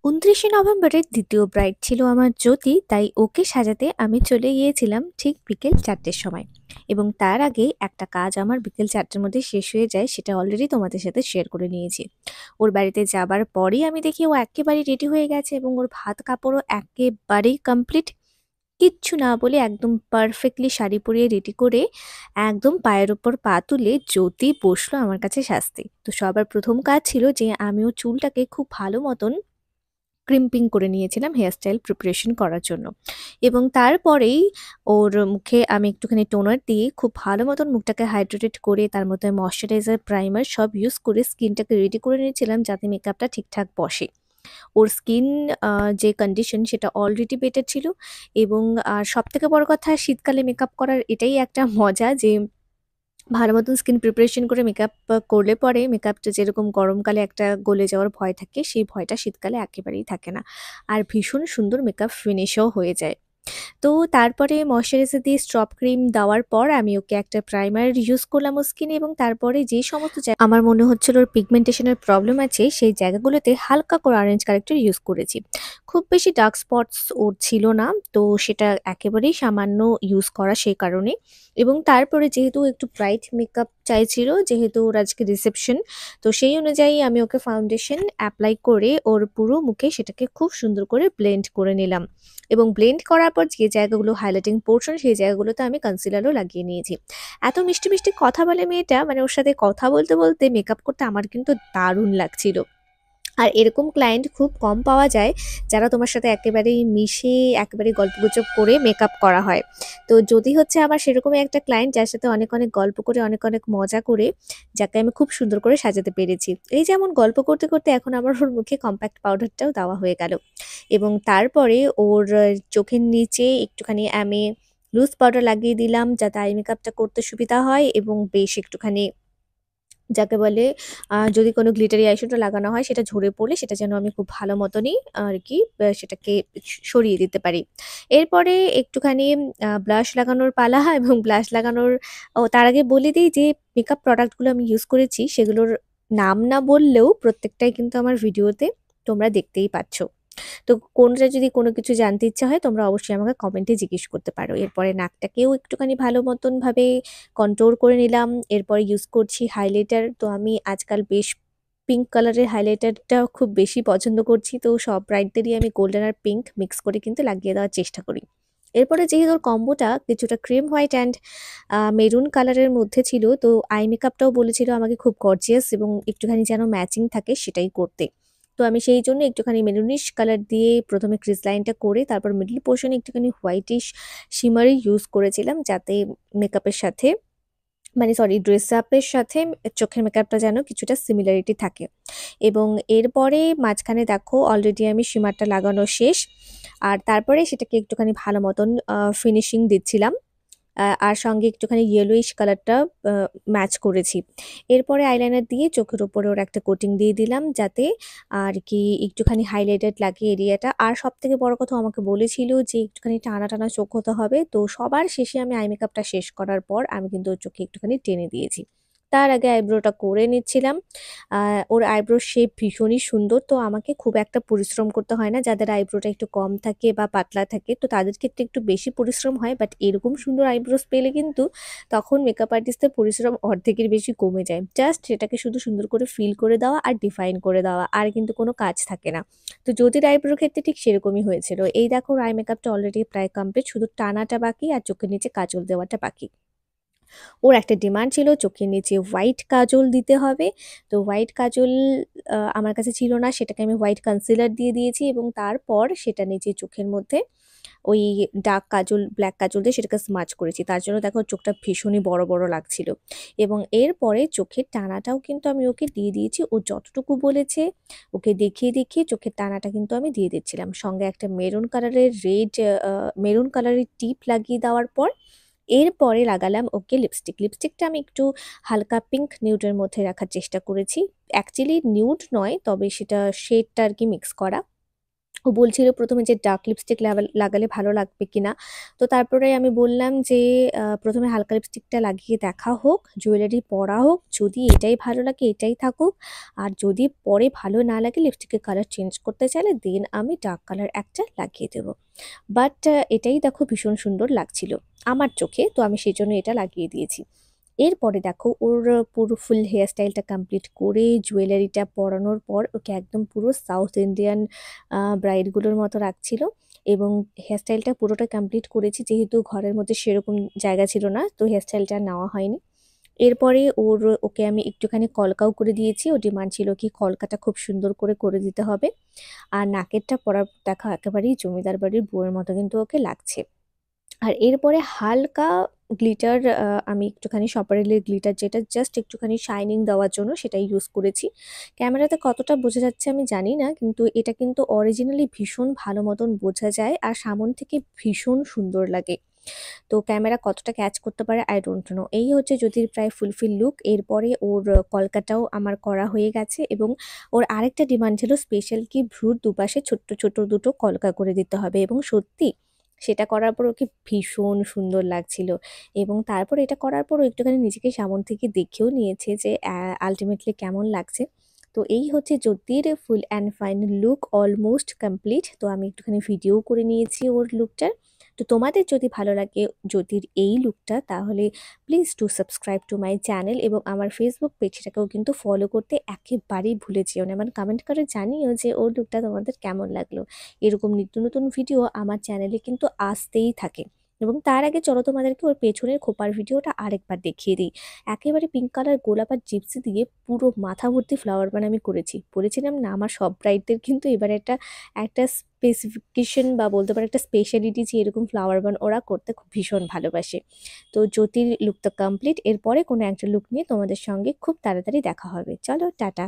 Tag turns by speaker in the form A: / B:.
A: ২৯শে নভেম্বরের দ্বিতীয় ব্রাইড ছিল আমার জ্যোতি, তাই ওকে সাজাতে আমি চলে গিয়েছিলাম ঠিক বিকেল ৪টের সময়। এবং তার আগে একটা কাজ আমার বিকেল ৪টের মধ্যে শেষ হয়ে যায়, সেটা অলরেডি তোমাদের সাথে শেয়ার করে নিয়েছি। ওর বাড়িতে যাবার পরেই আমি দেখি ও একেবারেই রেডি হয়ে গেছে এবং ওর ভাত কাপড়ও একেবারেই কমপ্লিট। কিচ্ছু না বলে একদম পারফেক্টলি শাড়ি পরিয়ে রেডি করে একদম পায়ের ওপর পা তুলে জ্যোতি বসলো আমার কাছে সাজতে। তো সবার প্রথম কাজ ছিল যে আমি ওর চুলটাকে খুব ভালো মতন ক্রিম্পিং করে নিয়েছিলাম হেয়ার স্টাইল প্রিপারেশন করার জন্য। এবং তারপরেই ওর মুখে আমি একটুখানি টোনার দিয়ে খুব ভালো মতন মুখটাকে হাইড্রেটেড করে তার মধ্যে ময়শ্চারাইজার, প্রাইমার সব ইউজ করে স্কিনটাকে রেডি করে নিয়েছিলাম যাতে মেকআপটা ঠিকঠাক বসে। ওর স্কিন যে কন্ডিশন সেটা অলরেডি বেটার ছিল। এবং সবথেকে বড় কথা, শীতকালে মেকআপ করার এটাই একটা মজা যে ভালো মতন স্কিন প্রিপারেশন করে মেকআপ করলে পরে মেকআপটা যেরকম গরমকালে একটা গলে যাওয়ার ভয় থাকে, সেই ভয়টা শীতকালে একেবারেই থাকে না। আর ভীষণ সুন্দর মেকআপ ফিনিশও হয়ে যায়। তো তারপরে ময়শ্চারাইজার দিয়ে স্ট্রপ ক্রিম দেওয়ার পর আমি ওকে একটা প্রাইমার ইউজ করলাম ওর স্কিনে, এবং তারপরে যে সমস্ত আমার মনে হচ্ছিল ওর পিগমেন্টেশনের প্রবলেম আছে সেই জায়গাগুলোতে হালকা করে অরেঞ্জ কারেক্টর ইউজ করেছি। খুব বেশি ডার্ক স্পটস ওর ছিল না, তো সেটা একেবারেই সামান্য ইউজ করা সেই কারণে। এবং তারপরে যেহেতু একটু ব্রাইট মেকআপ চাইছিল, যেহেতু ওর আজকে রিসেপশন, তো সেই অনুযায়ী আমি ওকে ফাউন্ডেশন অ্যাপ্লাই করে ওর পুরো মুখে সেটাকে খুব সুন্দর করে ব্লেন্ড করে নিলাম। এবং ব্লেন্ড করার পর যে জায়গাগুলো হাইলাইটিং পোর্শন সেই জায়গাগুলোতে আমি কনসিলারও লাগিয়ে নিয়েছি। এত মিষ্টি, মিষ্টি কথা বলে মেয়েটা, মানে ওর সাথে কথা বলতে, বলতে মেকআপ করতে আমার কিন্তু দারুণ লাগছিল। আর এরকম ক্লায়েন্ট খুব কম পাওয়া যায় যারা তোমার সাথে একেবারেই মিশে একেবারে গল্পগুজব করে মেকআপ করা হয়। তো যদি হচ্ছে আমার সেরকমই একটা ক্লায়েন্ট যার সাথে অনেক, অনেক গল্প করে অনেক, অনেক মজা করে যাকে আমি খুব সুন্দর করে সাজাতে পেরেছি। এই যেমন গল্প করতে, করতে এখন আমার ওর মুখে কম্প্যাক্ট পাউডারটাও দেওয়া হয়ে গেল। এবং তারপরে ওর চোখের নিচে একটুখানি আমি লুজ পাউডার লাগিয়ে দিলাম যাতে আই মেকআপটা করতে সুবিধা হয়, এবং বেশ একটুখানি যাকে বলে যদি কোনো গ্লিটারি আইশ্যাডো লাগানো হয় সেটা ঝরে পড়লে সেটা যেন আমি খুব ভালো মতনই আরকি সেটাকে সরিয়ে দিতে পারি। এরপরে একটুখানি ব্লাশ লাগানোর পালা এবং ব্লাশ লাগানোর তার আগে বলে দেই যে মেকআপ প্রোডাক্ট গুলো আমি ইউজ করেছি সেগুলোর নাম না বললেও প্রত্যেকটাই কিন্তু আমার ভিডিওতে তোমরা দেখতেই পাচ্ছ। তো কোনটা যদি কোনো কিছু জানতে ইচ্ছা হয় তোমরা অবশ্যই আমাকে কমেন্টে জিজ্ঞেস করতে পারো। এরপরে নাকটাকেও একটুখানি ভালো মতন ভাবে কন্ট্রোল করে নিলাম। এরপরে ইউজ করছি হাইলাইটার। তো আমি আজকাল বেশ পিঙ্ক কালারের হাইলাইটারটা খুব বেশি পছন্দ করছি। তো সব ব্রাইডদেরই আমি গোল্ডেন আর পিঙ্ক মিক্স করে কিন্তু লাগিয়ে দেওয়ার চেষ্টা করি। এরপরে যেহেতু ওর কম্বোটা কিছুটা ক্রিম হোয়াইট অ্যান্ড মেরুন কালারের মধ্যে ছিল, তো আই মেকআপটাও বলেছিল আমাকে খুব গর্জিয়াস এবং একটুখানি যেন ম্যাচিং থাকে সেটাই করতে। তো আমি সেই জন্য একটুখানি মেরুনিশ কালার দিয়ে ১ম এ ক্রিজ লাইনটা করে তারপর মিডল পোরশন এ একটুখানি হোয়াইটিশ শিমারি ইউজ করেছিলাম যাতে মেকআপের সাথে, মানে সরি, ড্রেস আপের সাথে চোখের মেকআপটা যেন কিছুটা সিমিলারিটি থাকে। এবং এরপরে মাঝখানে দেখো অলরেডি আমি শিমারটা লাগানো শেষ। আর তারপরে সেটাকে একটুখানি ভালো মতন ফিনিশিং দিচ্ছিলাম। আর সঙ্গে একটুখানি ইয়েলোইশ কালারটা আ ম্যাচ করেছি। এরপরে আইলাইনার দিয়ে চোখের উপরে ওর একটা কোটিং দিয়ে দিলাম যাতে আরকি একটুখানি হাইলাইটেড লাগে এরিয়াটা। আর সবথেকে বড় কথা ও আমাকে বলেছিল যে একটুখানি টানা, টানা চোখ হতে হবে। তো সবার শেষে আমি আই মেকআপটা শেষ করার পর আমি কিন্তু ওর চোখে একটুখানি টেনে দিয়েছি। তার আগে আইব্রোটা করে নিচ্ছিলাম। আ ওর আইব্রোর শেপ ভীষণই সুন্দর। তো আমাকে খুব একটা পরিশ্রম করতে হয় না। যাদের আইব্রোটা একটু কম থাকে বা পাতলা থাকে তো তাদের ক্ষেত্রে একটু বেশি পরিশ্রম হয়। বাট এরকম সুন্দর আইব্রোস পেলে কিন্তু তখন মেকআপ আর্টিস্টদের পরিশ্রম অর্ধেকের বেশি কমে যায়। জাস্ট সেটাকে শুধু সুন্দর করে ফিল করে দেওয়া আর ডিফাইন করে দেওয়া। আর কিন্তু কোনো কাজ থাকে না। তো জ্যোতির আইব্রোর ক্ষেত্রে ঠিক সেরকমই হয়েছিল। এই দেখো ওর আই মেকআপটা অলরেডি প্রায় কমপ্লিট। শুধু টানাটা বাকি আর চোখের নিচে কাজল দেওয়াটা বাকি। ওর একটা ডিমান্ড ছিল চোখের নিচে হোয়াইট কাজল দিতে হবে। তো হোয়াইট কাজল আমার কাছে ছিল না, সেটাকে আমি হোয়াইট কনসিলার দিয়ে দিয়েছি এবং তারপর সেটা নিচে চোখের মধ্যে ওই ডার্ক কাজল, ব্লাক কাজল দিয়ে সেটাকে স্মাচ করেছি। তার জন্য দেখো চোখটা ভীষণই বড়, বড় লাগছিল। এবং এরপরে চোখের টানাটাও কিন্তু আমি ওকে দিয়ে দিয়েছি। ও যতটুকু বলেছে ওকে দেখিয়ে, দেখিয়ে চোখের টানাটা কিন্তু আমি দিয়ে দিচ্ছিলাম। সঙ্গে একটা মেরুন কালারের মেরুন কালারের টিপ লাগিয়ে দেওয়ার পর এরপরে লাগালাম ওকে লিপস্টিক। লিপস্টিকটা আমি একটু হালকা পিঙ্ক নিউডের মধ্যে রাখার চেষ্টা করেছি। অ্যাকচুয়ালি নিউড নয়, তবে সেটা শেডটা আরকি মিক্স করা। ও বলছিল প্রথমে যে ডার্ক লিপস্টিক লাগালে ভালো লাগবে কিনা। তো তারপরে আমি বললাম যে প্রথমে হালকা লিপস্টিকটা লাগিয়ে দেখা হোক, জুয়েলারি পরা হোক, যদি এটাই ভালো লাগে এটাই থাকুক, আর যদি পরে ভালো না লাগে লিপস্টিকের কালার চেঞ্জ করতে চাইলে দেন আমি ডার্ক কালার একটা লাগিয়ে দেবো। বাট এটাই দেখো ভীষণ সুন্দর লাগছিল আমার চোখে, তো আমি সেজন্য এটা লাগিয়ে দিয়েছি। এরপরে দেখো ওর পুরো ফুল হেয়ার স্টাইলটা কমপ্লিট করে জুয়েলারিটা পরানোর পর ওকে একদম পুরো সাউথ ইন্ডিয়ান ব্রাইডগুলোর মতো রাখছিল। এবং হেয়ার স্টাইলটা পুরোটা কমপ্লিট করেছি, যেহেতু ঘরের মধ্যে সেরকম জায়গা ছিল না, তো হেয়ার স্টাইলটা নেওয়া হয়নি। এরপরে ওকে আমি একটুখানি কলকাও করে দিয়েছি। ও ডিমান্ড ছিল কি কলকাটা খুব সুন্দর করে করে দিতে হবে। আর নাকেরটা পরার দেখা একেবারেই জমিদার বাড়ির বউয়ের মতো কিন্তু ওকে লাগছে। আর এরপরে হালকা গ্লিটার, আমি একটুখানি সপারেলের গ্লিটার, যেটা জাস্ট একটুখানি শাইনিং দেওয়ার জন্য সেটা ইউজ করেছি। ক্যামেরাতে কতটা বোঝা যাচ্ছে আমি জানি না, কিন্তু এটা কিন্তু অরিজিনালি ভীষণ ভালো মতন বোঝা যায় আর সামন থেকে ভীষণ সুন্দর লাগে। তো ক্যামেরা কতটা ক্যাচ করতে পারে আই ডোন্ট নো। এই হচ্ছে জ্যোতির প্রায় ফুলফিল লুক। এরপরে ওর কলকাটাও আমার করা হয়ে গেছে এবং ওর আরেকটা ডিমান্ড ছিল স্পেশাল কি ভ্রুর দুপাশে ছোট্ট ছোট্ট দুটো কলকা করে দিতে হবে, এবং সত্যি সেটা করার পর ওকে ভীষণ সুন্দর লাগছিল। এবং তারপর এটা করার পর ও একটুখানি নিজেকে সামন থেকে দেখেও নিয়েছে যে আলটিমেটলি কেমন লাগছে। তো এই হচ্ছে জ্যোতির full and final look, almost complete. তো আমি একটুখানি ভিডিও করে নিয়েছি ওর লুকটার। তো তোমাদের যদি ভালো লাগে জ্যোতির এই লুকটা, তাহলে please to subscribe to my channel এবং আমার ফেসবুক পেজটাকেও কিন্তু ফলো করতে একেবারেই ভুলে যেও না। মানে কমেন্ট করে জানিও যে ওর লুকটা তোমাদের কেমন লাগলো। এরকম নিত্য নতুন ভিডিও আমার চ্যানেলে কিন্তু আসতেই থাকে। এবং তার আগে চলো তোমাদেরকে ওর পেছনের খোপার ভিডিওটা আরেকবার দেখিয়ে দিই। একেবারে পিঙ্ক কালার গোলাপ আর জিপসি দিয়ে পুরো মাথা ভর্তি ফ্লাওয়ার বান আমি করেছি। বলেছিলাম না আমার সব ব্রাইডদের কিন্তু এবার একটা একটা স্পেসিফিকেশন বা বলতে পারো একটা স্পেশালিটি, যে এরকম ফ্লাওয়ার বান ওরা করতে খুব ভীষণ ভালোবাসে। তো জ্যোতির লুক তো কমপ্লিট, এরপরে কোনো একটা লুক নিয়ে তোমাদের সঙ্গে খুব তাড়াতাড়ি দেখা হবে। চলো টাটা।